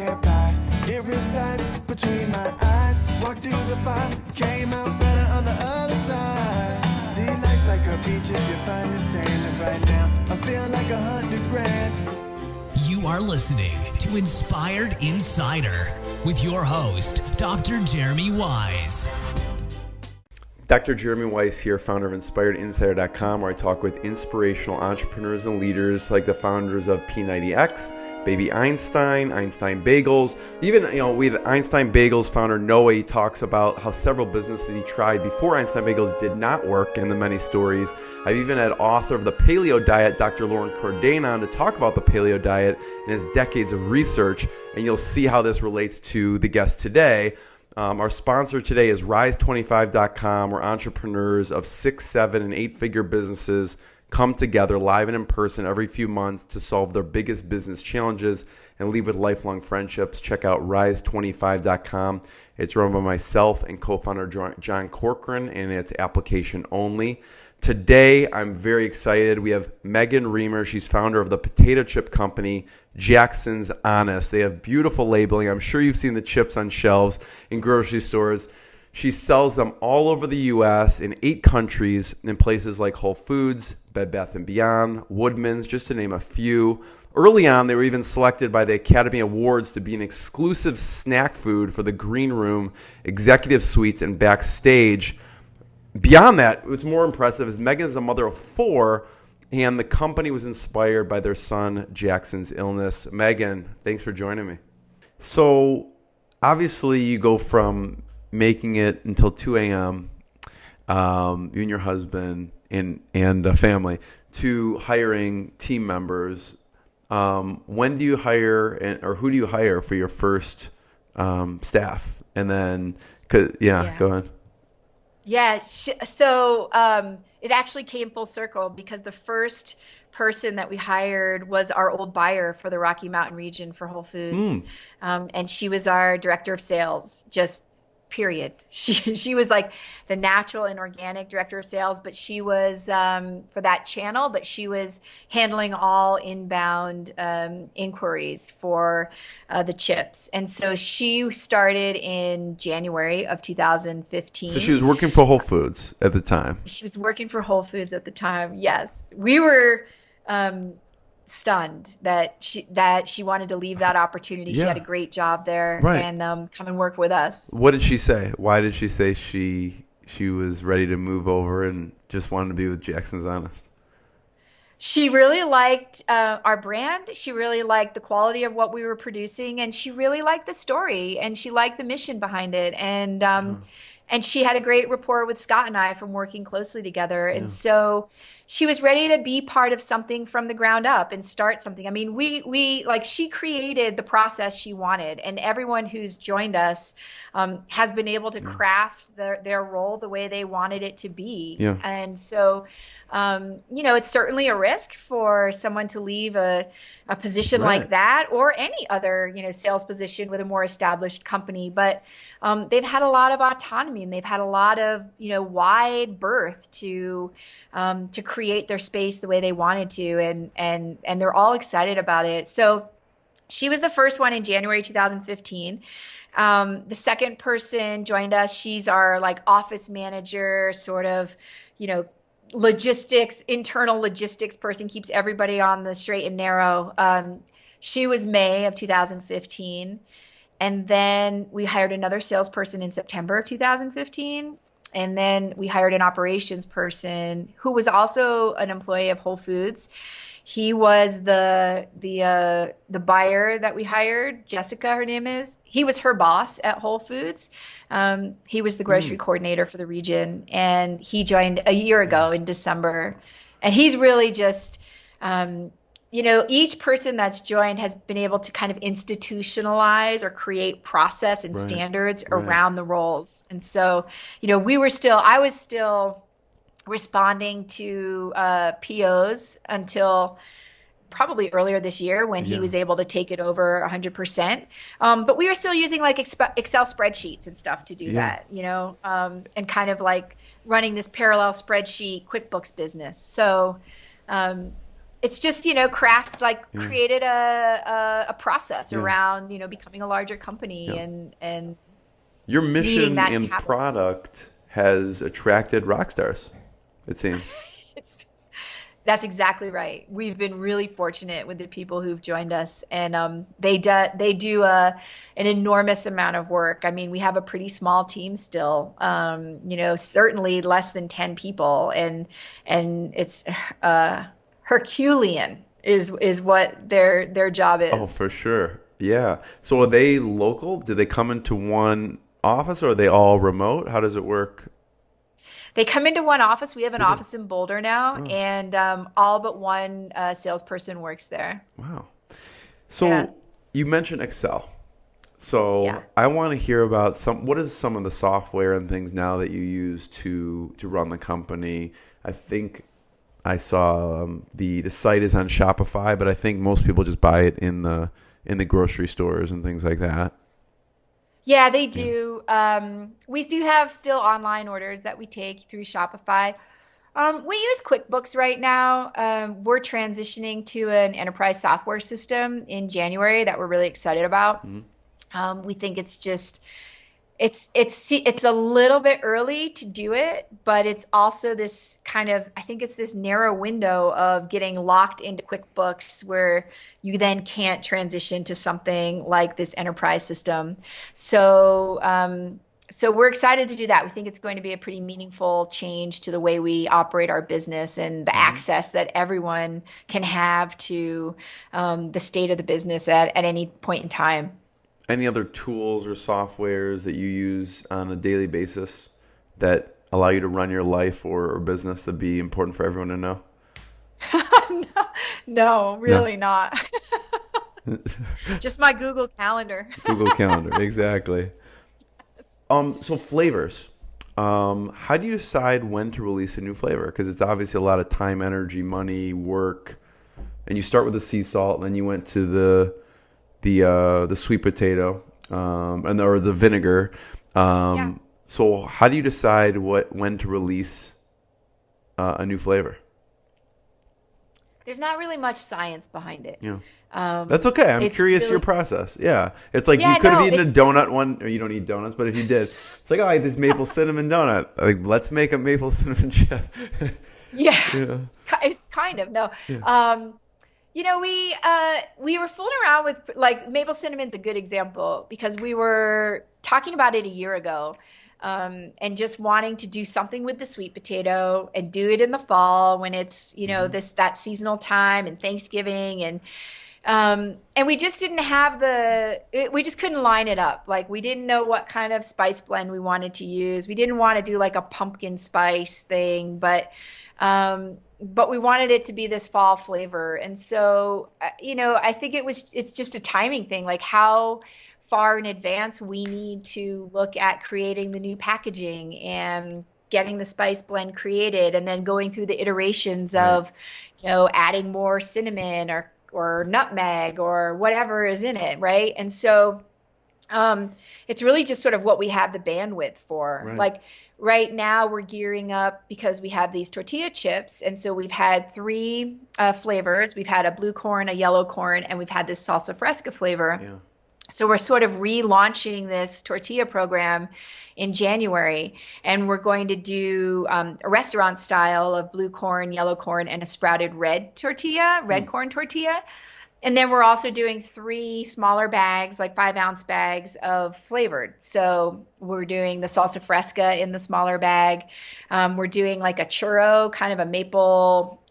can't buy. It resides between my eyes. Walked through the fire, came out better on the other side. See, life's like a beach if you find the sand. And right now, I feel like 100 grand. You are listening to Inspired Insider with your host, Dr. Jeremy Wise. Dr. Jeremy Weiss here, founder of InspiredInsider.com, where I talk with inspirational entrepreneurs and leaders like the founders of P90X, Baby Einstein, Einstein Bagels. Even, we had Einstein Bagels founder Noah. He talks about how several businesses he tried before Einstein Bagels did not work, and the many stories. I've even had author of the Paleo Diet, Dr. Lauren Cordain, on to talk about the Paleo Diet and his decades of research, and you'll see how this relates to the guest today. Our sponsor today is Rise25.com, where entrepreneurs of 6, 7, and 8-figure businesses come together live and in person every few months to solve their biggest business challenges and leave with lifelong friendships. Check out Rise25.com. It's run by myself and co-founder John Corcoran, and it's application only. Today, I'm very excited. We have Megan Remer. She's founder of the potato chip company, Jackson's Honest. They have beautiful labeling. I'm sure you've seen the chips on shelves in grocery stores. She sells them all over the U.S. in 8 countries in places like Whole Foods, Bed Bath & Beyond, Woodman's, just to name a few. Early on, they were even selected by the Academy Awards to be an exclusive snack food for the Green Room, Executive Suites, and Backstage. Beyond that, what's more impressive is Megan is a mother of 4, and the company was inspired by their son Jackson's illness. Megan, thanks for joining me. So, obviously, you go from making it until 2 a.m., you and your husband and family, to hiring team members. When do you hire, or who do you hire for your first staff? And then, go ahead. Yeah, so it actually came full circle because the first person that we hired was our old buyer for the Rocky Mountain region for Whole Foods. And she was our director of sales, just period. She was like the natural and organic director of sales, but she was for that channel, but she was handling all inbound inquiries for the chips. And so she started in January of 2015. So she was working for Whole Foods at the time. She was working for Whole Foods at the time. Yes. We were stunned that she wanted to leave that opportunity. Yeah. She had a great job there, right, and come and work with us. What did she say? Why did she say she was ready to move over and just wanted to be with Jackson's Honest? She really liked our brand. She really liked the quality of what we were producing, and she really liked the story, and she liked the mission behind it. And she had a great rapport with Scott and I from working closely together. And so she was ready to be part of something from the ground up and start something. I mean, we like, she created the process she wanted, and everyone who's joined us has been able to craft their role the way they wanted it to be. Yeah. And so, it's certainly a risk for someone to leave a position like that, or any other, sales position with a more established company. But they've had a lot of autonomy, and they've had a lot of, wide berth to create their space the way they wanted to, and they're all excited about it. So she was the first one in January 2015. The second person joined us. She's our office manager, sort of, internal logistics person, keeps everybody on the straight and narrow. She was May of 2015. And then we hired another salesperson in September of 2015. And then we hired an operations person who was also an employee of Whole Foods. He was the buyer that we hired, Jessica, her name is. He was her boss at Whole Foods. He was the grocery coordinator for the region, and he joined a year ago in December. And he's really just, each person that's joined has been able to kind of institutionalize or create process and standards around the roles. And so, I was still responding to POs until probably earlier this year when he was able to take it over 100%. But we were still using Excel spreadsheets and stuff to do that, and kind of running this parallel spreadsheet QuickBooks business. So it's just, craft, like created a process around, becoming a larger company and Your needing mission that to and happen. product has attracted rock stars, it seems. It's That's exactly right. We've been really fortunate with the people who've joined us, and they do an enormous amount of work. I mean, we have a pretty small team still. Certainly less than 10 people, and it's Herculean is what their job Oh, is. for sure. Yeah. So are they local? Do they come into one office or are they all remote? How does it work? They come into one office. We have an They do. office in Boulder now, Oh, and all but one salesperson works there. wow. Yeah, So you mentioned Excel. So yeah. I want to hear about what is some of the software and things now that you use to run the company. I think I saw the site is on Shopify, but I think most people just buy it in the grocery stores and things like that. Yeah, they Yeah. do. We do have still online orders that we take through Shopify. We use QuickBooks right now. We're transitioning to an enterprise software system in January that we're really excited about. Mhm. We think it's a little bit early to do it, but it's also this kind of, I think it's this narrow window of getting locked into QuickBooks where you then can't transition to something like this enterprise system. So we're excited to do that. We think it's going to be a pretty meaningful change to the way we operate our business and the Mhm. access that everyone can have to the state of the business at any point in time. Any other tools or softwares that you use on a daily basis that allow you to run your life or business that be important for everyone to know? No, no, No. really not. Just my Google Calendar. Google Calendar, exactly. So flavors. How do you decide when to release a new flavor? Because it's obviously a lot of time, energy, money, work, and you start with the sea salt, and then you went to the sweet potato, or the vinegar. Yeah. So how do you decide when to release a new flavor? There's not really much science behind it. Yeah. That's okay. I'm It's curious your really, process. Yeah. It's like you yeah, could have no, eaten a it's, donut one, or you don't eat donuts, but if you did, it's like, oh, I had this maple cinnamon donut. Like, let's make a maple cinnamon chip. yeah, Yeah. kind of, no. Yeah. We were fooling around with like maple cinnamon's a good example because we were talking about it a year ago, and just wanting to do something with the sweet potato and do it in the fall when it's, Hmm. that seasonal time and Thanksgiving and we just didn't have we just couldn't line it up. Like we didn't know what kind of spice blend we wanted to use. We didn't want to do like a pumpkin spice thing, but we wanted it to be this fall flavor. And so, I think it's just a timing thing, like how far in advance we need to look at creating the new packaging and getting the spice blend created and then going through the iterations Right. of, adding more cinnamon or nutmeg or whatever is in it, right? And so it's really just sort of what we have the bandwidth for. Right. Like right now, we're gearing up because we have these tortilla chips. And so we've had three flavors. We've had a blue corn, a yellow corn, and we've had this salsa fresca flavor. Yeah. So we're sort of relaunching this tortilla program in January, and we're going to do a restaurant style of blue corn, yellow corn, and a sprouted red corn tortilla. And then we're also doing three smaller bags, like 5-ounce bags of flavored. So we're doing the salsa fresca in the smaller bag. We're doing like a churro, kind of a maple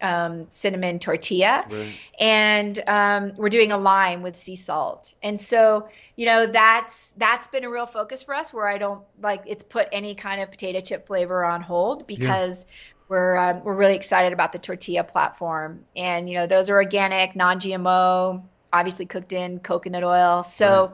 cinnamon tortilla. Right. And we're doing a lime with sea salt. And so, that's been a real focus for us where I don't like it's put any kind of potato chip flavor on hold Yeah. because we're really excited about the tortilla platform, and those are organic, non-GMO, obviously cooked in coconut oil. Right. So,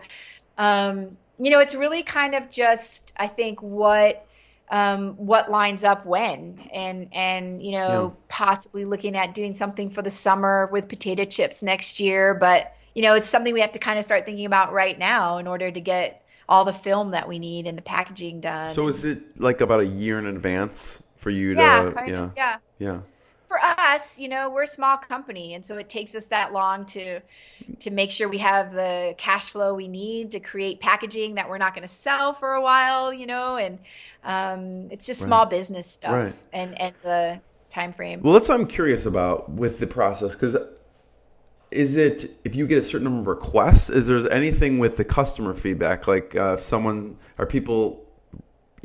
it's really kind of just I think what lines up when, and Yeah. possibly looking at doing something for the summer with potato chips next year, but it's something we have to kind of start thinking about right now in order to get all the film that we need and the packaging done. So is And it like about a year in advance for you yeah, to, kind of, yeah, yeah. yeah. for us, we're a small company, and so it takes us that long to make sure we have the cash flow we need to create packaging that we're not going to sell for a while, and it's just Right. small business stuff Right. and the time frame. Well, that's what I'm curious about with the process, because is it, if you get a certain number of requests, is there anything with the customer feedback? Like are people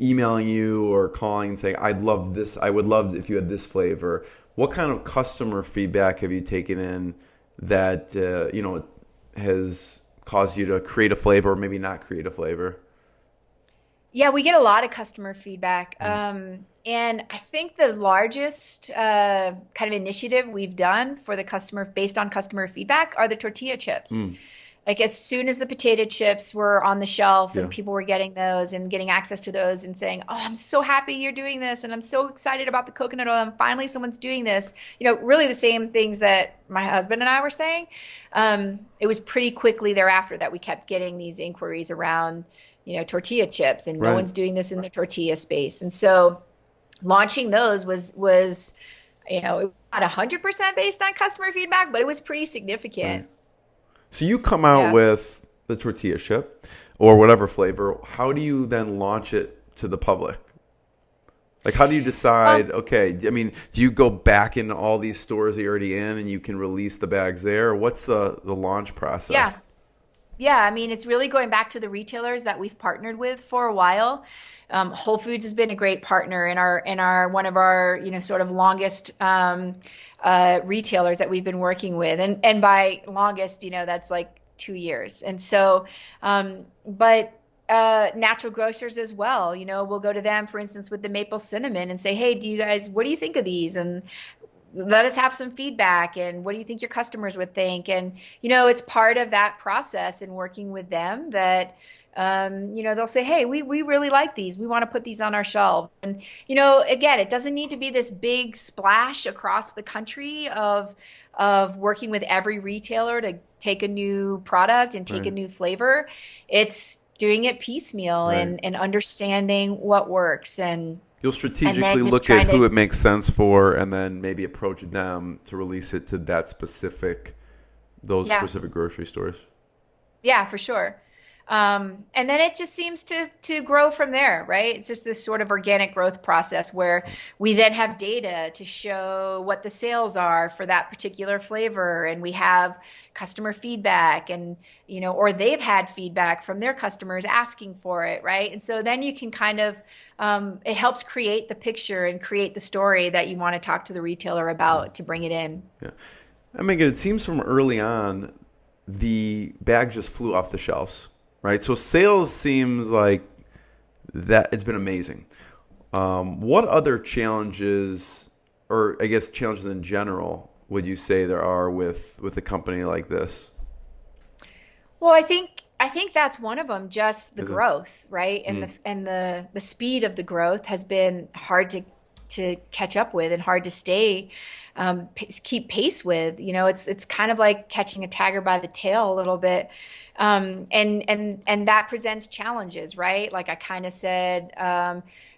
emailing you or calling and saying, I'd love this, I would love if you had this flavor? What kind of customer feedback have you taken in that, has caused you to create a flavor or maybe not create a flavor? Yeah, we get a lot of customer feedback. And I think the largest kind of initiative we've done for the customer based on customer feedback are the tortilla chips. Like as soon as the potato chips were on the shelf Yeah. and people were getting those and getting access to those and saying, "Oh, I'm so happy you're doing this and I'm so excited about the coconut oil and finally someone's doing this." Really the same things that my husband and I were saying. It was pretty quickly thereafter that we kept getting these inquiries around, tortilla chips, and no Right. one's doing this in the tortilla space. And so launching those was not 100% based on customer feedback, but it was pretty significant. Right. So you come out Yeah. with the tortilla chip or whatever flavor. How do you then launch it to the public? Like, how do you decide, okay, I mean, do you go back into all these stores that you're already in and you can release the bags there? Or what's the launch process? Yeah. Yeah, I mean, it's really going back to the retailers that we've partnered with for a while. Whole Foods has been a great partner in our one of our sort of longest retailers that we've been working with, and by longest, that's like 2 years. And so, but natural grocers as well. We'll go to them, for instance, with the maple cinnamon, and say, "Hey, what do you think of these?" And let us have some feedback, and what do you think your customers would think? And it's part of that process in working with them that they'll say, "Hey, we really like these, we want to put these on our shelf." And again, it doesn't need to be this big splash across the country of working with every retailer to take a new product and take a Right. new flavor. It's doing it piecemeal Right. and understanding what works, and You'll then strategically just look trying at who to. it makes sense for and then maybe approach them to release it to those Yeah. specific grocery stores. Yeah, for sure. And then it just seems to grow from there, right? It's just this sort of organic growth process where we then have data to show what the sales are for that particular flavor, and we have customer feedback, and or they've had feedback from their customers asking for it, right? And so then you can kind of it helps create the picture and create the story that you want to talk to the retailer about to bring it in. Yeah. I mean, it seems from early on, the bag just flew off the shelves, right? So sales seems like that it's been amazing. What other challenges, or I guess challenges in general, would you say there are with a company like this? Well, I think that's one of them, just the Is it? growth, right? And the speed of the growth has been hard to catch up with and hard to stay keep pace with. It's kind of like catching a tiger by the tail a little bit. And that presents challenges, right? Like I kind of said,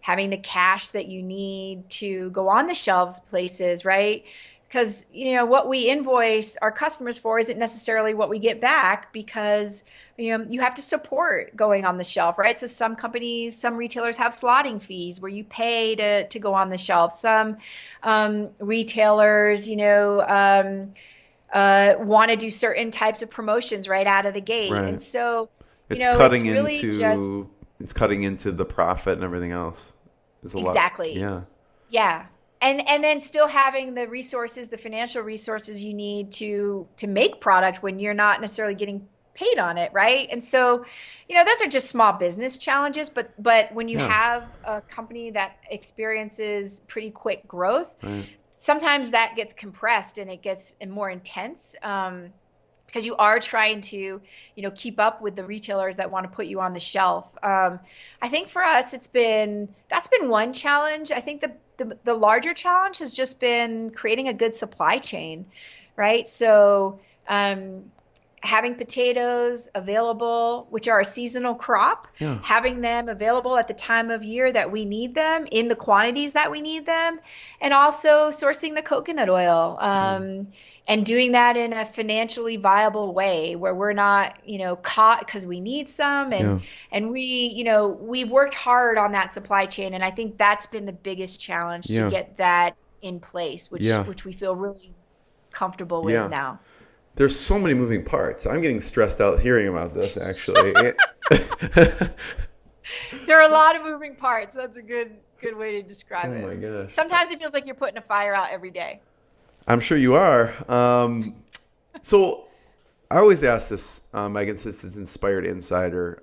having the cash that you need to go on the shelves places, right? Because what we invoice our customers for isn't necessarily what we get back, because you have to support going on the shelf, right? So some companies, some retailers have slotting fees where you pay to go on the shelf. Some retailers, want to do certain types of promotions right out of the gate. Right. And so, It's it's cutting really just into the profit and everything else. There's a lot. exactly. Yeah. Yeah. And then still having the resources, the financial resources you need to make product when you're not necessarily getting paid on it, right? And so, those are just small business challenges, but when you Yeah. have a company that experiences pretty quick growth, Right. sometimes that gets compressed and it gets more intense, because you are trying to, keep up with the retailers that want to put you on the shelf. I think for us, that's been one challenge. I think the larger challenge has just been creating a good supply chain, right? So, having potatoes available, which are a seasonal crop, Yeah. having them available at the time of year that we need them in the quantities that we need them, and also sourcing the coconut oil. And doing that in a financially viable way where we're not, caught because we need some. Yeah. And we've worked hard on that supply chain. And I think that's been the biggest challenge to Yeah. get that in place, Yeah. which we feel really comfortable with Yeah. now. There's so many moving parts. I'm getting stressed out hearing about this, actually. There are a lot of moving parts. That's a good way to describe it. Oh my gosh. Sometimes it feels like you're putting a fire out every day. I'm sure you are. So I always ask this, Megan, since it's Inspired Insider,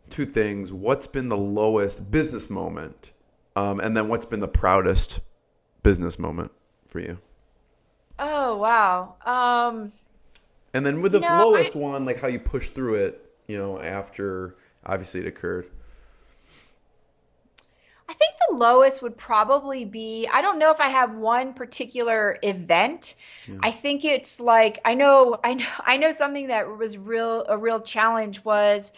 two things. What's been the lowest business moment? And then what's been the proudest business moment for you? Oh, wow. And then with the lowest one, like how you push through it, after obviously it occurred. I think the lowest would probably be, I don't know if I have one particular event. Yeah. I think it's like, I know something that was a real challenge was,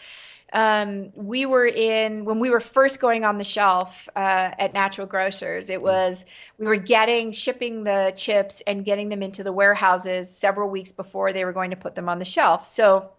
when we were first going on the shelf, at Natural Grocers, we were shipping the chips and getting them into the warehouses several weeks before they were going to put them on the shelf. So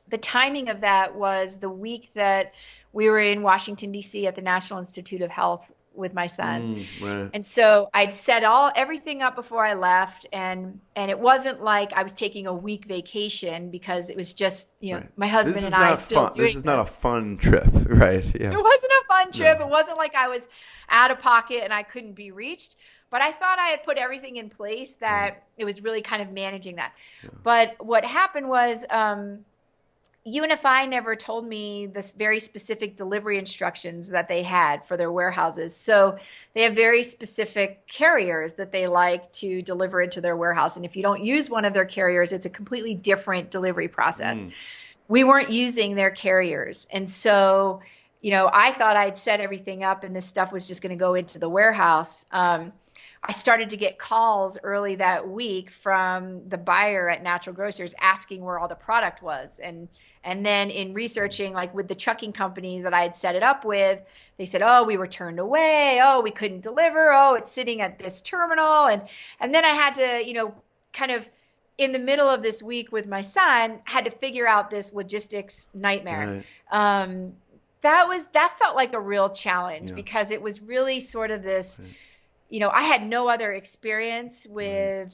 the timing of that was the week that we were in Washington, D.C. at the National Institute of Health with my son. Right. And so I'd set everything up before I left. And it wasn't like I was taking a week vacation because it was just, Right. my husband This is and I not still fun. doing This is not a fun trip, right? Yeah. It wasn't a fun trip. No. It wasn't like I was out of pocket and I couldn't be reached. But I thought I had put everything in place that it was really kind of managing that. Yeah. But what happened was, UNFI never told me this very specific delivery instructions that they had for their warehouses. So they have very specific carriers that they like to deliver into their warehouse. And if you don't use one of their carriers, it's a completely different delivery process. We weren't using their carriers. And so, I thought I'd set everything up and this stuff was just going to go into the warehouse. I started to get calls early that week from the buyer at Natural Grocers asking where all the product was. And then in researching, like with the trucking company that I had set it up with, they said, oh, we were turned away. Oh, we couldn't deliver. Oh, it's sitting at this terminal. And then I had to, kind of in the middle of this week with my son, had to figure out this logistics nightmare. Right. That felt like a real challenge, Yeah. because it was really sort of this, I had no other experience with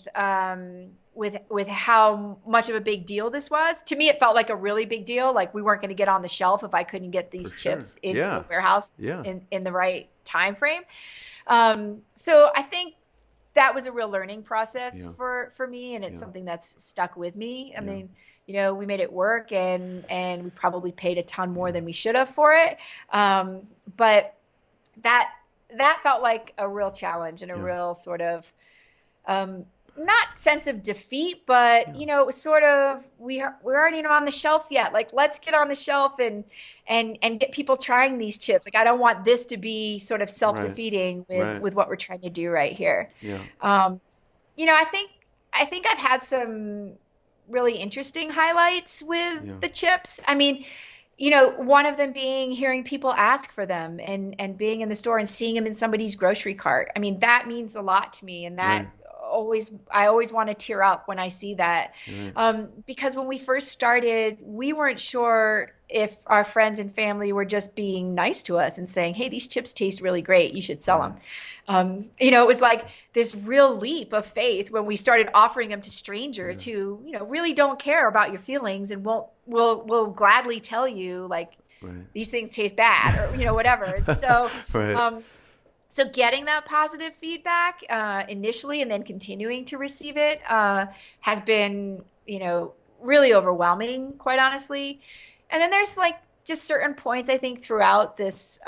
how much of a big deal this was. To me, it felt like a really big deal. Like we weren't going to get on the shelf if I couldn't get these For sure. chips into Yeah. the warehouse Yeah. in the right time frame. So I think that was a real learning process Yeah. for me, and it's Yeah. something that's stuck with me. I Yeah. mean, we made it work, and we probably paid a ton more than we should have for it. But that felt like a real challenge and a Yeah. real sort of not sense of defeat, but it was sort of we're already not on the shelf yet. Like, let's get on the shelf and get people trying these chips. Like, I don't want this to be sort of self-defeating Right. with what we're trying to do right here. Yeah. I think I've had some really interesting highlights with the chips. I mean, one of them being hearing people ask for them and being in the store and seeing them in somebody's grocery cart. I mean, that means a lot to me, and that I always want to tear up when I see that. Right. Because when we first started, we weren't sure if our friends and family were just being nice to us and saying, hey, these chips taste really great, you should sell them. It was like this real leap of faith when we started offering them to strangers who, really don't care about your feelings and will gladly tell you, like, these things taste bad, or, whatever. And so, so getting that positive feedback initially and then continuing to receive it has been, really overwhelming, quite honestly. And then there's like just certain points, I think, throughout this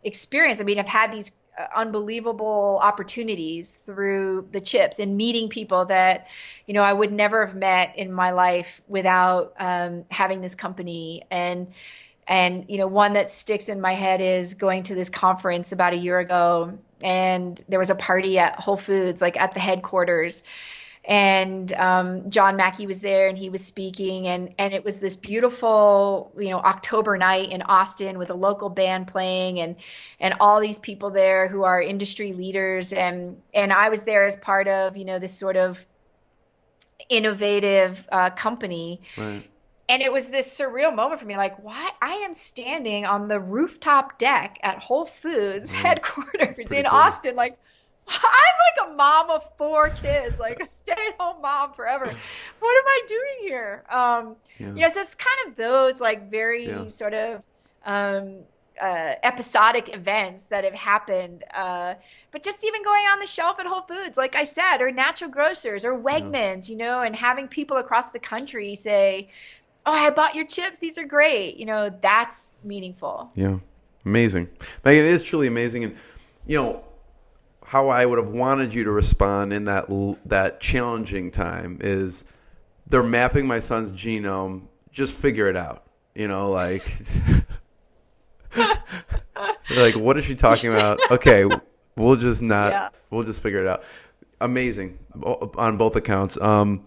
experience. I mean, I've had these unbelievable opportunities through the chips and meeting people that, I would never have met in my life without having this company. And one that sticks in my head is going to this conference about a year ago, and there was a party at Whole Foods, like at the headquarters. and John Mackey was there and he was speaking, and it was this beautiful, October night in Austin with a local band playing, and all these people there who are industry leaders, and I was there as part of, this sort of innovative company. Right. And it was this surreal moment for me, like, what? I am standing on the rooftop deck at Whole Foods headquarters Pretty in cool. Austin. Like, I'm like a mom of 4 kids, like a stay-at-home mom forever. What am I doing here? So it's kind of those like very sort of episodic events that have happened. But just even going on the shelf at Whole Foods, like I said, or Natural Grocers or Wegmans, and having people across the country say, "Oh, I bought your chips. These are great." That's meaningful. Yeah. Amazing. Megan, it is truly amazing. And, how I would have wanted you to respond in that challenging time is they're mapping my son's genome. Just figure it out. Like, like, what is she talking about? Okay, we'll just figure it out. Amazing on both accounts. So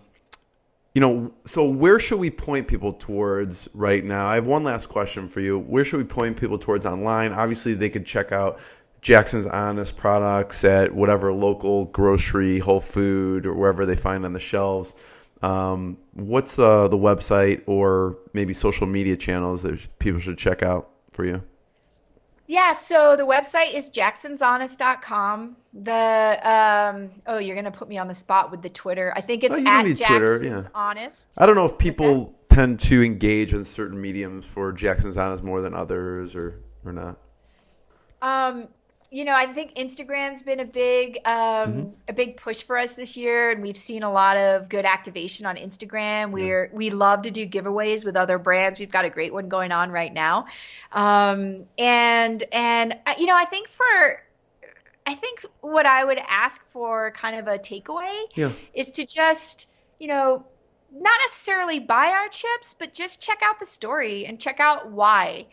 where should we point people towards right now? I have one last question for you. Where should we point people towards online? Obviously, they could check out Jackson's Honest products at whatever local grocery, Whole Food, or wherever they find on the shelves. What's the website or maybe social media channels that people should check out for you? Yeah, so the website is jacksonshonest.com. You're gonna put me on the spot with the Twitter. I think it's you at don't need Twitter, Jackson's Honest. I don't know if people tend to engage in certain mediums for Jackson's Honest more than others or not. I think Instagram's been a big push for us this year, and we've seen a lot of good activation on Instagram. We love to do giveaways with other brands. We've got a great one going on right now. I think what I would ask for kind of a takeaway is to just, not necessarily buy our chips, but just check out the story and check out why.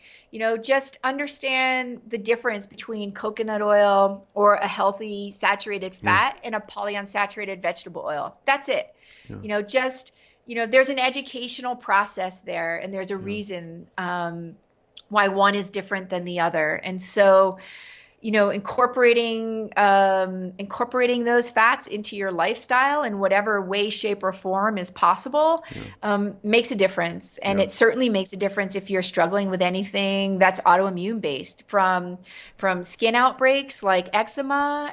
Just understand the difference between coconut oil or a healthy saturated fat and a polyunsaturated vegetable oil. That's it. There's an educational process there, and there's a reason why one is different than the other. And so, incorporating those fats into your lifestyle in whatever way, shape, or form is possible makes a difference. And it certainly makes a difference if you're struggling with anything that's autoimmune based, from skin outbreaks like eczema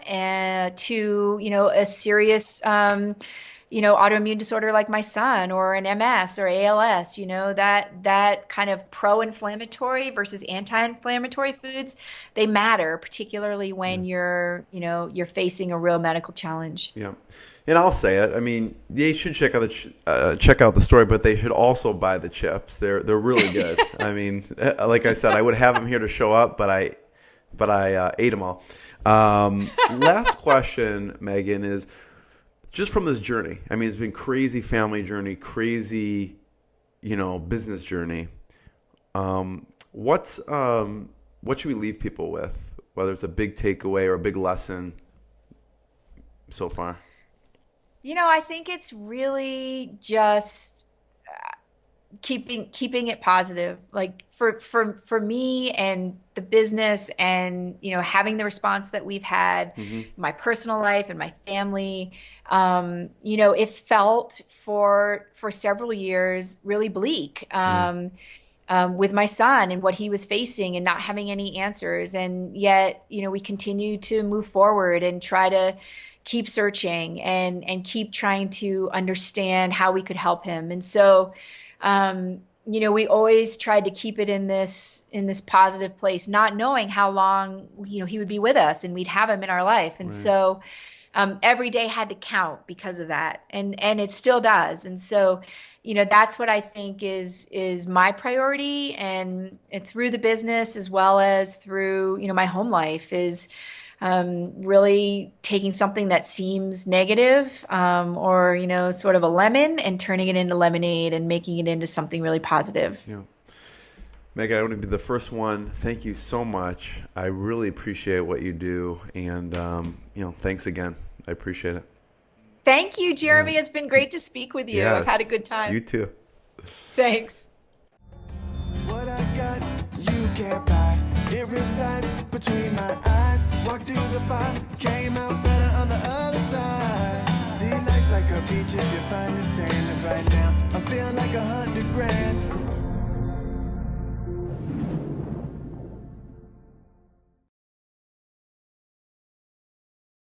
to a serious autoimmune disorder like my son, or an MS or ALS. That kind of pro-inflammatory versus anti-inflammatory foods, they matter, particularly when you're facing a real medical challenge. Yeah. And I'll say it. I mean, they should check out the story, but they should also buy the chips. They're really good. I mean, like I said, I would have them here to show up, but I ate them all. Last question, Megan, is just from this journey. I mean, it's been crazy family journey, crazy, business journey. What should we leave people with? Whether it's a big takeaway or a big lesson so far. I think it's really just keeping it positive. Like for me and the business, and having the response that we've had, my personal life and my family, it felt for several years really bleak. With my son and what he was facing and not having any answers. And yet, we continue to move forward and try to keep searching and keep trying to understand how we could help him. And so, we always tried to keep it in this positive place, not knowing how long, he would be with us and we'd have him in our life. And so, every day had to count because of that. And it still does. And so, that's what I think is my priority, and through the business as well as through, my home life, is really taking something that seems negative, or, sort of a lemon, and turning it into lemonade and making it into something really positive. Yeah. Megan, I want to be the first one. Thank you so much. I really appreciate what you do. And, thanks again. I appreciate it. Thank you, Jeremy. It's been great to speak with you. I've had a good time. You too. Thanks. What I got, you can't buy. It resides between my eyes. Walked through the fire, came out better on the other side. See, life's like a beach if you find the sand. And right now, I feel like 100 grand.